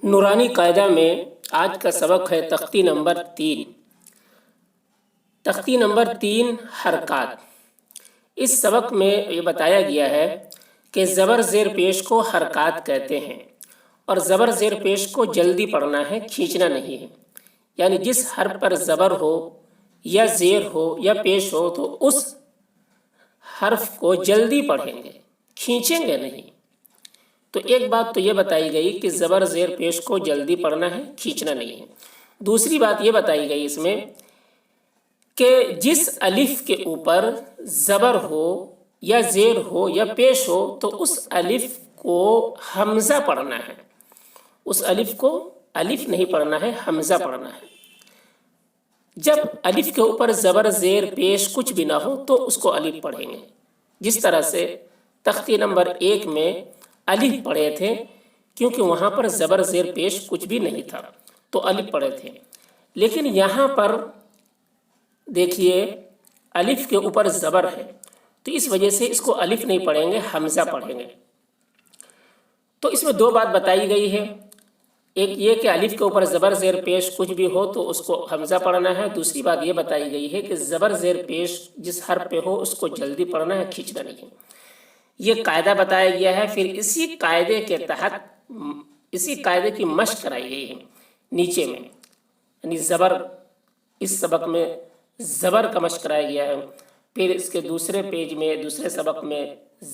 نورانی قاعدہ میں آج کا سبق ہے تختی نمبر 3۔ تختی نمبر 3 حرکات۔ اس سبق میں یہ بتایا گیا ہے کہ زبر زیر پیش کو حرکات کہتے ہیں، اور زبر زیر پیش کو جلدی پڑھنا ہے، کھینچنا نہیں ہے۔ یعنی جس حرف پر زبر ہو یا زیر ہو یا پیش ہو تو اس حرف کو جلدی پڑھیں گے، کھینچیں گے نہیں۔ تو ایک بات تو یہ بتائی گئی کہ زبر زیر پیش کو جلدی پڑھنا ہے، کھینچنا نہیں ہے۔ دوسری بات یہ بتائی گئی اس میں کہ جس الف کے اوپر زبر ہو یا زیر ہو یا پیش ہو تو اس الف کو حمزہ پڑھنا ہے، اس الف کو الف نہیں پڑھنا ہے، حمزہ پڑھنا ہے۔ جب الف کے اوپر زبر زیر پیش کچھ بھی نہ ہو تو اس کو الف پڑھیں گے، جس طرح سے تختی نمبر 1 میں الف پڑھے تھے کیونکہ وہاں پر زبر زیر پیش کچھ بھی نہیں تھا تو الف پڑھے تھے۔ لیکن یہاں پر دیکھیے الف کے اوپر زبر ہے تو اس وجہ سے اس کو الف نہیں پڑھیں گے، حمزہ پڑھیں گے۔ تو اس میں دو بات بتائی گئی ہے، ایک یہ کہ الف کے اوپر زبر زیر پیش کچھ بھی ہو تو اس کو حمزہ پڑھنا ہے، دوسری بات یہ بتائی گئی ہے کہ زبر زیر پیش جس حرف پہ ہو اس کو جلدی پڑھنا ہے، کھینچنا نہیں ہے۔ یہ قاعدہ بتایا گیا ہے، پھر اسی قاعدے کے تحت اسی قاعدے کی مشق کرائی گئی ہے نیچے میں، یعنی زبر، اس سبق میں زبر کا مشق کرایا گیا ہے، پھر اس کے دوسرے پیج میں دوسرے سبق میں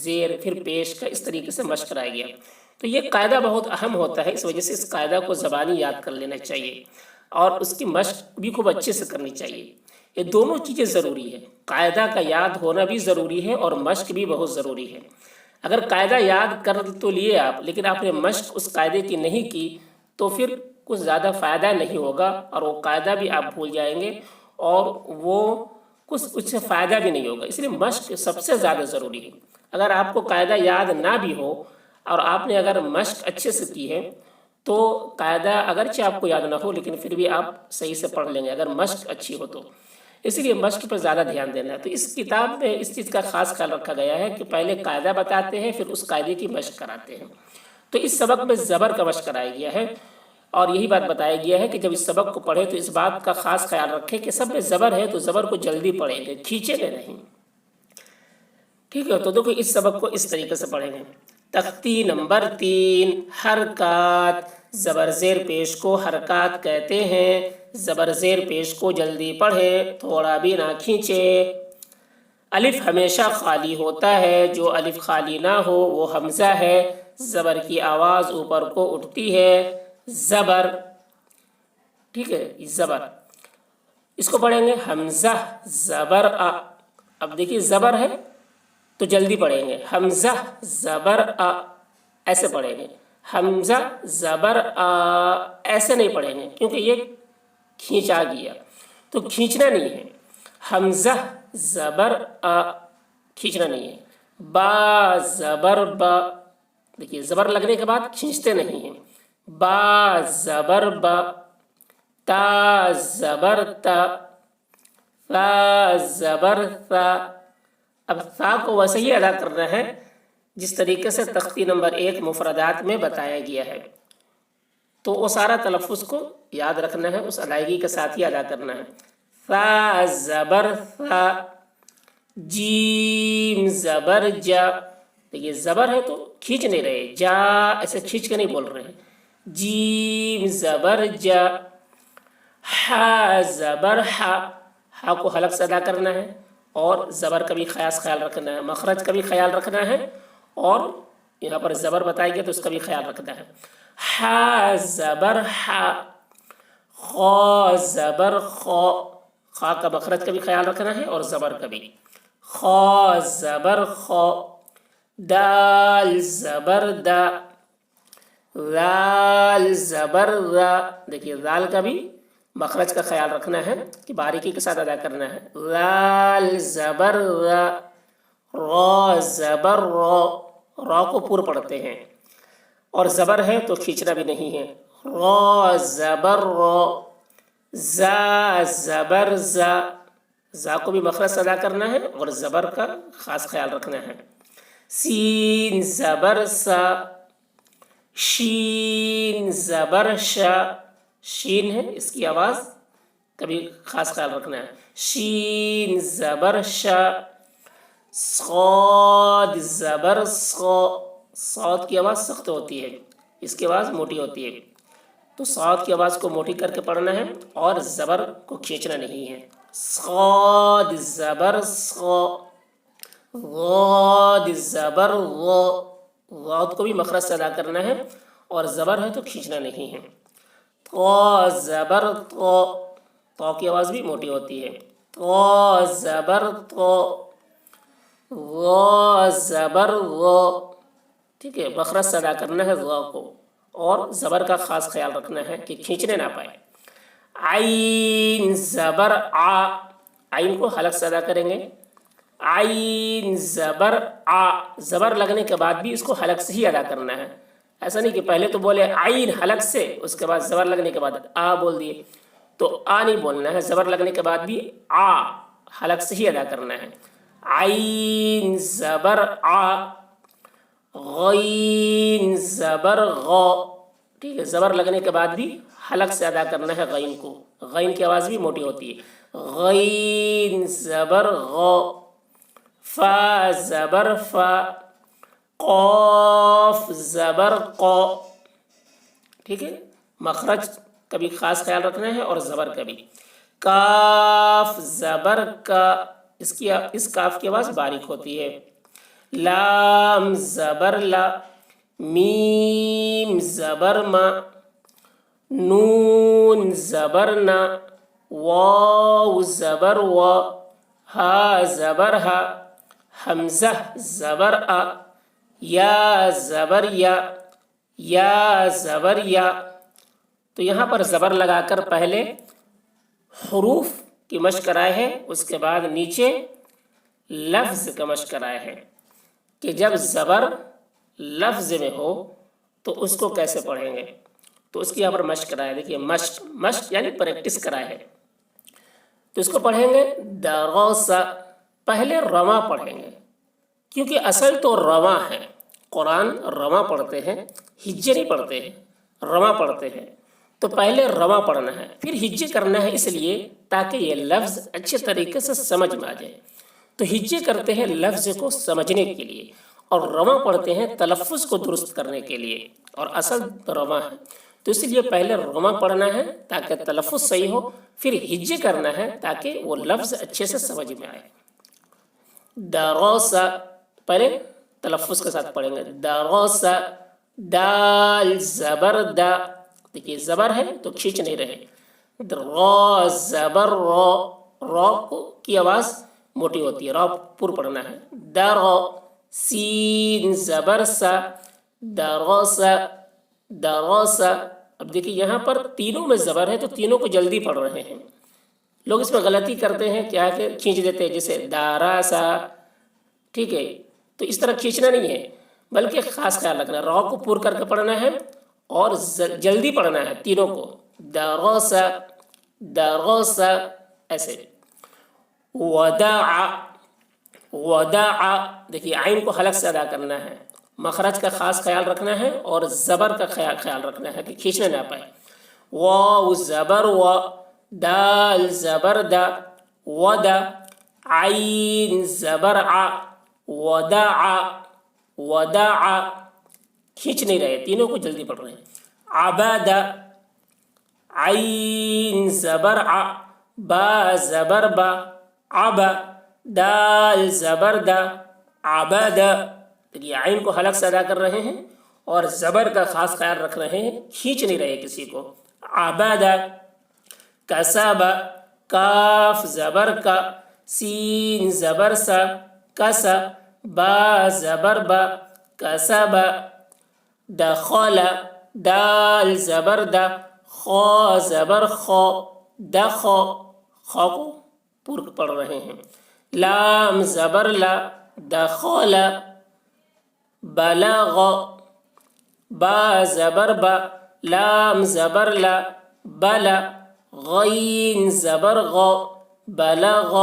زیر، پھر پیش کا، اس طریقے سے مشق کرایا گیا۔ تو یہ قاعدہ بہت اہم ہوتا ہے، اس وجہ سے اس قاعدہ کو زبانی یاد کر لینا چاہیے اور اس کی مشق بھی خوب اچھے سے کرنی چاہیے۔ یہ دونوں چیزیں ضروری ہے، قاعدہ کا یاد ہونا بھی ضروری ہے اور مشق بھی بہت ضروری ہے۔ اگر قاعدہ یاد کر تو لیے آپ لیکن آپ نے مشق اس قاعدے کی نہیں کی تو پھر کچھ زیادہ فائدہ نہیں ہوگا اور وہ قاعدہ بھی آپ بھول جائیں گے اور وہ کچھ سے فائدہ بھی نہیں ہوگا۔ اس لیے مشق سب سے زیادہ ضروری ہے۔ اگر آپ کو قاعدہ یاد نہ بھی ہو اور آپ نے اگر مشق اچھے سے کی ہے تو قاعدہ اگرچہ آپ کو یاد نہ ہو لیکن پھر بھی آپ صحیح سے پڑھ لیں گے اگر مشق اچھی ہو تو۔ اس لیے مشق پر زیادہ دھیان دینا ہے۔ تو اس کتاب میں اس چیز کا خاص خیال رکھا گیا ہے کہ پہلے قاعدہ بتاتے ہیں پھر اس قاعدے کی مشق کراتے ہیں۔ تو اس سبق میں زبر کا مشق کرایا گیا ہے اور یہی بات بتایا گیا ہے کہ جب اس سبق کو پڑھیں تو اس بات کا خاص خیال رکھیں کہ سب میں زبر ہے تو زبر کو جلدی پڑھیں گے، کھینچیں گے نہیں۔ ٹھیک ہے، تو دیکھو اس سبق کو اس طریقے سے پڑھیں گے۔ تختی نمبر 3 حرکات۔ زبر زیر پیش کو حرکات کہتے ہیں، زبر زیر پیش کو جلدی پڑھے، تھوڑا بھی نہ کھینچے۔ الف ہمیشہ خالی ہوتا ہے، جو الف خالی نہ ہو وہ حمزہ ہے۔ زبر کی آواز اوپر کو اٹھتی ہے، زبر، ٹھیک ہے، زبر۔ اس کو پڑھیں گے حمزہ زبر آ۔ اب دیکھیے زبر ہے تو جلدی پڑھیں گے، حمزہ زبر آ، ایسے پڑھیں گے۔ حمزہ زبر آ، ایسے نہیں پڑھیں گے کیونکہ یہ کھینچا گیا تو کھینچنا نہیں ہے۔ حمزہ زبر آ، کھینچنا نہیں ہے۔ با زبر با، دیکھیے زبر لگنے کے بعد کھینچتے نہیں ہیں۔ با زبر با، تا زبر تا، ثا زبر ثا۔ اب ثا کو ویسے ہی ادا کرنا ہے جس طریقے سے تختی نمبر 1 مفردات میں بتایا گیا ہے، تو وہ سارا تلفظ کو یاد رکھنا ہے، اس ادائیگی کے ساتھ ہی ادا کرنا ہے۔ ثا زبر ثا، جیم زبر جا، دیکھیے زبر ہے تو کھینچ نہیں رہے، جا ایسے کھینچ کے نہیں بول رہے ہیں، جیم زبر جا۔ ہا زبر ہا، ہا کو حلق سے ادا کرنا ہے اور زبر کا بھی خاص خیال رکھنا ہے، مخرج کا بھی خیال رکھنا ہے اور یہاں پر زبر بتائی گیا تو اس کا بھی خیال رکھنا ہے۔ ہا زبر ہا، خا زبر خا، خا کا مخرج کا بھی خیال رکھنا ہے اور زبر کا بھی۔ خا زبر خا، دال زبر دا، ذال زبر ذا، دیکھیے ذال کا بھی مخرج کا خیال رکھنا ہے کہ باریکی کے ساتھ ادا کرنا ہے۔ ذال زبر ذا، را زبر را، را کو پور پڑھتے ہیں اور زبر ہے تو کھینچنا بھی نہیں ہے۔ را زبر را، زا زبر زا، زا کو بھی مخرج سے ادا کرنا ہے اور زبر کا خاص خیال رکھنا ہے۔ سین زبر سا، شین زبر شا، شین ہے اس کی آواز کبھی خاص خیال رکھنا ہے، شین زبر شا، صاد زبر صا، صاد کی آواز سخت ہوتی ہے، اس کی آواز موٹی ہوتی ہے، تو صاد کی آواز کو موٹی کر کے پڑھنا ہے اور زبر کو کھینچنا نہیں ہے، صاد زبر صا، غاد زبر غا، غاد کو بھی مخرج سے ادا کرنا ہے اور زبر ہے تو کھینچنا نہیں ہے، طا زبر طا، طا کی آواز بھی موٹی ہوتی ہے، طا زبر طا، غا زبر غا، ٹھیک ہے، مخرج سے ادا کرنا ہے غا کو اور زبر کا خاص خیال رکھنا ہے کہ کھینچنے نہ پائے، عین زبر آ، عین کو حلق سے ادا کریں گے، عین زبر آ، زبر لگنے کے بعد بھی اس کو حلق سے ہی ادا کرنا ہے، ایسا نہیں کہ پہلے تو بولے عین حلق سے اس کے بعد زبر لگنے کے بعد آ بول دیے، تو آ نہیں بولنا ہے، زبر لگنے کے بعد بھی آ حلق سے ہی ادا کرنا ہے، عین زبر آ، غین زبر غا، ٹھیک ہے، زبر لگنے کے بعد بھی حلق سے ادا کرنا ہے غین کو، غین کی آواز بھی موٹی ہوتی ہے، غین زبر غا، فا زبر فا، قاف زبر قا، ٹھیک ہے، مخرج کا بھی خاص خیال رکھنا ہے اور زبر کا بھی، کاف زبر کا، اس کاف کی آواز باریک ہوتی ہے، لام زبر لا، میم زبر ما، نون زبر نا، واو زبر وا، ہا زبر ہا، حمزہ زبر آ، یا زبر یا زبر یا، تو یہاں پر زبر لگا کر پہلے حروف کی مشق کرائے ہیں، اس کے بعد نیچے لفظ کا مشق کرائے ہیں کہ جب زبر لفظ میں ہو تو اس کو کیسے پڑھیں گے، تو اس کی یہاں پر مشق کرائے، دیکھیے مشق، مشق یعنی پریکٹس کرائے ہے، تو اس کو پڑھیں گے دراسا، پہلے رواں پڑھیں گے کیونکہ اصل تو رواں ہے، قرآن رواں پڑھتے ہیں، ہجے نہیں پڑھتے ہیں، رواں پڑھتے ہیں، تو پہلے رواں پڑھنا ہے پھر ہجے کرنا ہے، اس لیے تاکہ یہ لفظ اچھے طریقے سے سمجھ میں آ جائے، تو ہجے کرتے ہیں لفظ کو سمجھنے کے لیے اور رواں پڑھتے ہیں تلفظ کو درست کرنے کے لیے، اور اصل رواں ہے، تو اس لیے پہلے رواں پڑھنا ہے تاکہ تلفظ صحیح ہو، پھر ہجے کرنا ہے تاکہ وہ لفظ اچھے سے سمجھ میں آئے، دروسا، پہلے تلفظ کے ساتھ پڑھیں گے، دروسا، دال زبر دا، دیکھیے زبر ہے تو کھینچ نہیں رہے، را زبر را، را کی آواز موٹی ہوتی ہے، را پر پڑھنا ہے، درا، سین زبر سا، دروسا، دروسا، اب دیکھیے یہاں پر تینوں میں زبر ہے تو تینوں کو جلدی پڑھ رہے ہیں، لوگ اس میں غلطی کرتے ہیں کیا کہ کھینچ دیتے ہیں، جیسے داراسا، ٹھیک ہے، تو اس طرح کھینچنا نہیں ہے بلکہ خاص خیال رکھنا ہے، را کو پور کر کے پڑھنا ہے اور جلدی پڑھنا ہے تینوں کو، دروسا، دروسا، ایسے، وداع، وداع، دیکھیے عین کو حلق سے ادا کرنا ہے، مخرج کا خاص خیال رکھنا ہے اور زبر کا خیال رکھنا ہے کہ کھینچنے نہ پائے، واو زبر وا، دال زبر دا، ودا، عین زبر ع، وداع، وداع، کھینچ نہیں رہے، تینوں کو جلدی پڑھ رہے ہیں، عبادہ، عین زبر ع، با زبر با، عبا، دال زبر دا، عبادہ، دیکھیے عین کو حلق سے ادا کر رہے ہیں اور زبر کا خاص خیال رکھ رہے ہیں، کھینچ نہیں رہے کسی کو، عبادہ، کسبا، کاف زبر کا، سین زبر سا، کسا، با زبر با، کسبا، دخل، دال زبر دا، خا زبر خا، دخا، خا کو پور پڑھ رہے ہیں، لام زبر لا، دخل، بلغ، با زبر با، لام زبر لا، بلا، غین زبر غا، بلغ،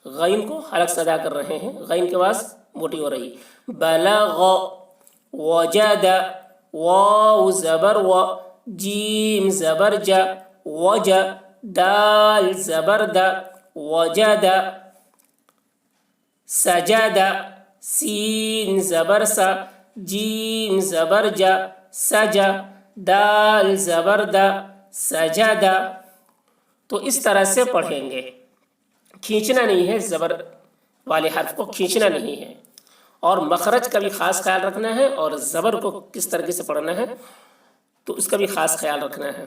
غین کو حلق سے ادا کر رہے ہیں، غین کی آواز موٹی ہو رہی، بلغ، وجد، واو زبر و، جیم زبر جا، وج، دال زبر دا، وجد، سجد، سین زبر سا، جیم زبر جا، سجا، دال زبر دا، سجدہ۔ تو اس طرح سے پڑھیں گے، کھینچنا نہیں ہے، زبر والے حرف کو کھینچنا نہیں ہے، اور مخرج کا بھی خاص خیال رکھنا ہے، اور زبر کو کس طریقے سے پڑھنا ہے تو اس کا بھی خاص خیال رکھنا ہے۔